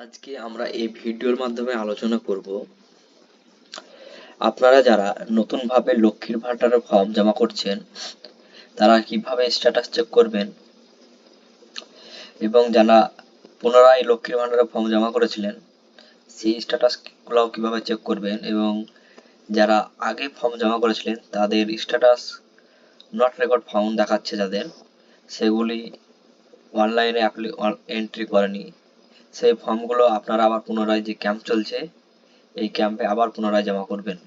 আজকে আমরা এই ভিডিওর মাধ্যমে আলোচনা করব আপনারা যারা নতুনভাবে লক্ষ্মীর ভান্ডারের ফর্ম জমা করছেন তারা কিভাবে স্ট্যাটাস চেক করবেন এবং যারা পুনরায় লক্ষ্মীর ভান্ডারের ফর্ম জমা করেছিলেন সেই স্ট্যাটাসগুলোও কিভাবে চেক করবেন এবং যারা আগে ফর্ম জমা করেছিলেন তাদের স্ট্যাটাস নট রেকর্ড ফাউন্ড দেখাচ্ছে যাদের সেগুলি অনলাইনে এন্ট্রি করেনি সেই ফর্মগুলো আপনারা আবার পুনরায় যে ক্যাম্প চলছে এই ক্যাম্পে আবার পুনরায় জমা করবেন।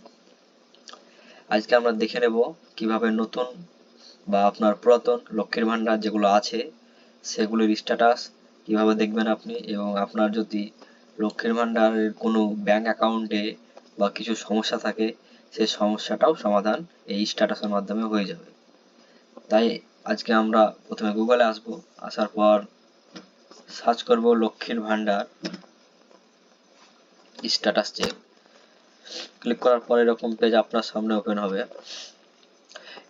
আজকে আমরা দেখে নেব কিভাবে নতুন বা আপনার পুরাতন লক্ষ্মীর ভান্ডার যেগুলো আছে সেগুলির স্ট্যাটাস কিভাবে দেখবেন আপনি এবং আপনার যদি লক্ষ্মীর ভান্ডারের কোনো ব্যাংক অ্যাকাউন্টে বা কিছু সমস্যা থাকে সেই সমস্যাটাও সমাধান এই স্ট্যাটাসের মাধ্যমে হয়ে যাবে। তাই আজকে আমরা প্রথমে গুগলে আসবো, আসার পর সার্চ করব লক্ষ্মীর ভান্ডার স্ট্যাটাস চেক। ক্লিক করার পর এরকম পেজ আপনার সামনে ওপেন হবে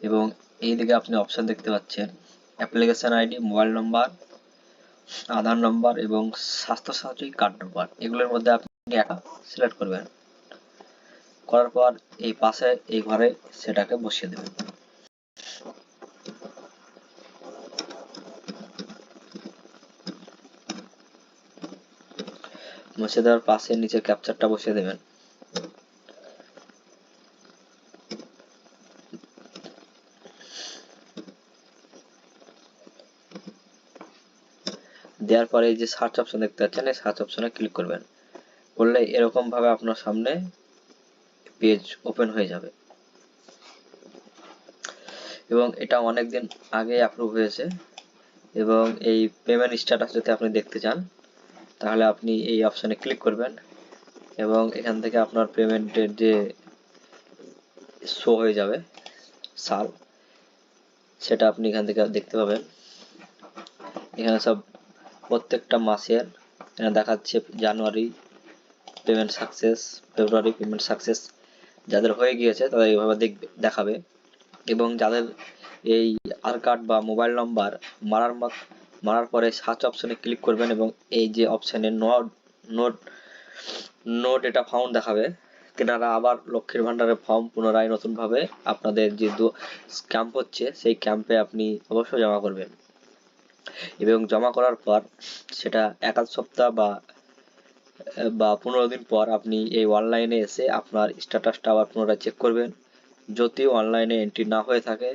এবং এই দিকে আপনি অপশন দেখতে পাচ্ছেন অ্যাপ্লিকেশন আইডি, মোবাইল নম্বর, আধার নম্বর এবং স্বাস্থ্যসাথী কার্ড নম্বর। এগুলোর মধ্যে আপনি একটা সিলেক্ট করবেন। করার পর এই পাশে এই ঘরে সেটাকে বসিয়ে দেবেন। বসিয়ে দেওয়ার পাশে নিচে ক্যাপচারটা বসিয়ে দেবেন। দেওয়ার পরে এই যে সার্চ অপশন দেখতে পাচ্ছেন এই সার্চ অপশনে ক্লিক করবেন। করলে এরকম ভাবে আপনার সামনে পেজ ওপেন হয়ে যাবে এবং এটা অনেকদিন আগে অ্যাপ্রুভ হয়েছে এবং এই পেমেন্ট স্ট্যাটাস যদি আপনি দেখতে চান তাহলে আপনি এই অপশনে ক্লিক করবেন এবং এখান থেকে আপনার পেমেন্টের যে শো হয়ে যাবে সাল, সেটা আপনি এখান থেকে দেখতে পাবেন। এখানে সব প্রত্যেকটা মাসের এখানে দেখাচ্ছে জানুয়ারি পেমেন্ট সাকসেস, ফেব্রুয়ারি পেমেন্ট সাকসেস। যাদের হয়ে গিয়েছে তাদের এইভাবে দেখাবে এবং যাদের এই আধার কার্ড বা মোবাইল নাম্বার মারার পরে সার্চ অপশনে ক্লিক করবেন এবং এই যে অপশনে নো ডেটা ফাউন্ড দেখাবে, তেনারা আবার লক্ষ্মীর ভান্ডারের ফর্ম পুনরায় নতুনভাবে আপনাদের যে ক্যাম্প হচ্ছে সেই ক্যাম্পে আপনি অবশ্যই জমা করবেন এবং জমা করার পর সেটা এক আধ সপ্তাহ বা 15 দিন পর আপনি এই অনলাইনে এসে আপনার স্ট্যাটাসটা আবার পুনরায় চেক করবেন। যদি অনলাইনে এন্ট্রি না হয়ে থাকে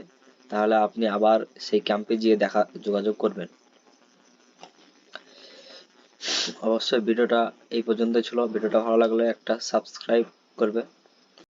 তাহলে আপনি আবার সেই ক্যাম্পে গিয়ে যোগাযোগ করবেন। অবশ্যই ভিডিওটা এই পর্যন্ত ছিল। ভিডিওটা ভালো লাগলে একটা সাবস্ক্রাইব করবে।